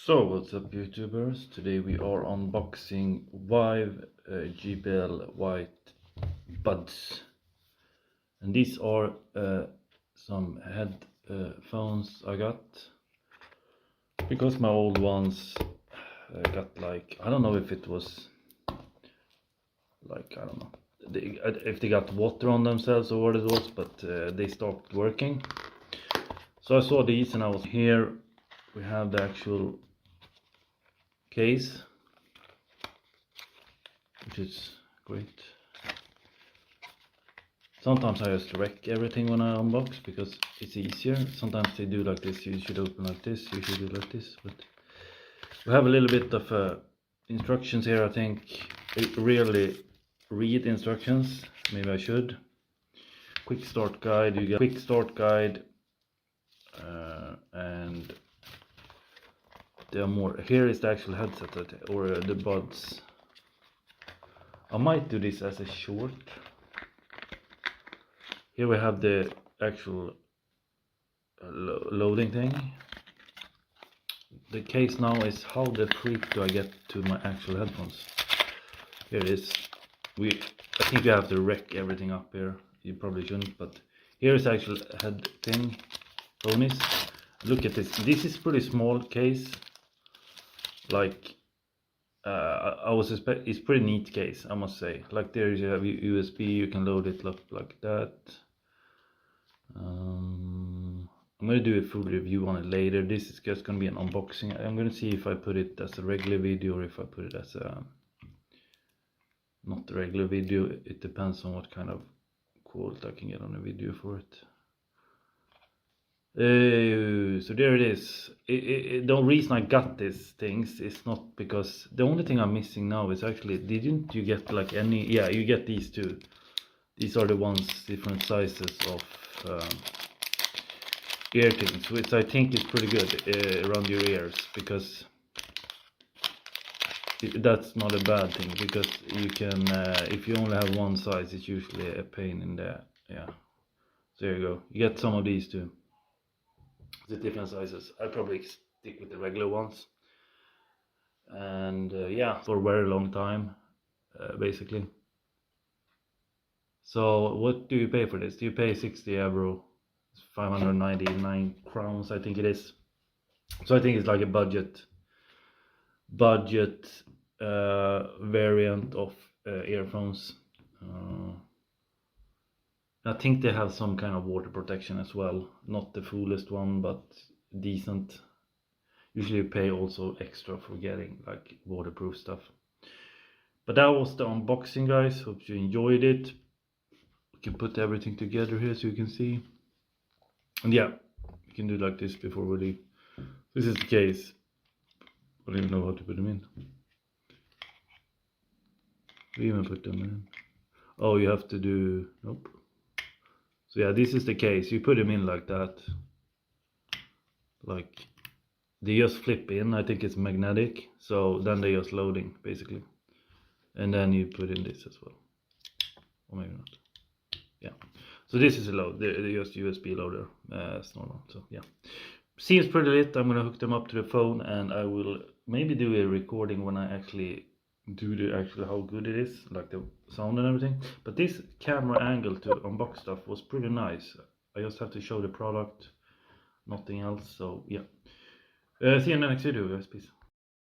So what's up YouTubers, today we are unboxing Vive JBL White Buds, and these are some headphones I got because my old ones got like, I don't know if it was like, I don't know if they got water on themselves or what it was, but they stopped working. So I saw these and I was here. We have the actual case, which is great. Sometimes I just wreck everything when I unbox because it's easier. Sometimes they do like this, you should open like this, you should do like this, but we have a little bit of instructions here. I think I rarely read instructions, maybe I should. Quick start guide, you get quick start guide, and there are more. Here is the actual headset or the buds. I might do this as a short. Here we have the actual loading thing. The case now is how the freak do I get to my actual headphones. Here it is. I think we have to wreck everything up here. You probably shouldn't, but here is the actual head thing. Ponies. Look at this. This is pretty small case. Like it's pretty neat case, I must say. Like there you have USB, you can load it like that. I'm gonna do a full review on it later. This is just gonna be an unboxing. I'm gonna see if I put it as a regular video or if I put it as a not a regular video. It depends on what kind of quality I can get on a video for it. So there it is. The reason I got these things is not because the only thing I'm missing now is actually, didn't you get like any? Yeah, you get these two. These are the ones, different sizes of ear things, which I think is pretty good around your ears, because that's not a bad thing, because you can if you only have one size, it's usually a pain in the, yeah. So there you go, you get some of these too. The different sizes. I probably stick with the regular ones, and yeah, for a very long time, basically. So what do you pay for this? Do you pay 60 euro, 599 crowns, I think it is. So I think it's like a budget variant of earphones. I think they have some kind of water protection as well. Not the fullest one, but decent. Usually you pay also extra for getting like waterproof stuff. But that was the unboxing, guys. Hope you enjoyed it. We can put everything together here so you can see. And yeah, we can do like this before we leave. This is the case. I don't even know how to put them in. We even put them in. Oh, you have to do, nope. So yeah, this is the case. You put them in like that. Like, they just flip in. I think it's magnetic. So then they just loading, basically. And then you put in this as well. Or maybe not. Yeah. So this is a load. They're just USB loader. It's normal. So yeah. Seems pretty lit. I'm gonna hook them up to the phone, and I will maybe do a recording when I actually do the actual how good it is, like the sound and everything. But this camera angle to unbox stuff was pretty nice. I just have to show the product, nothing else. So yeah, see you in the next video, guys. Peace.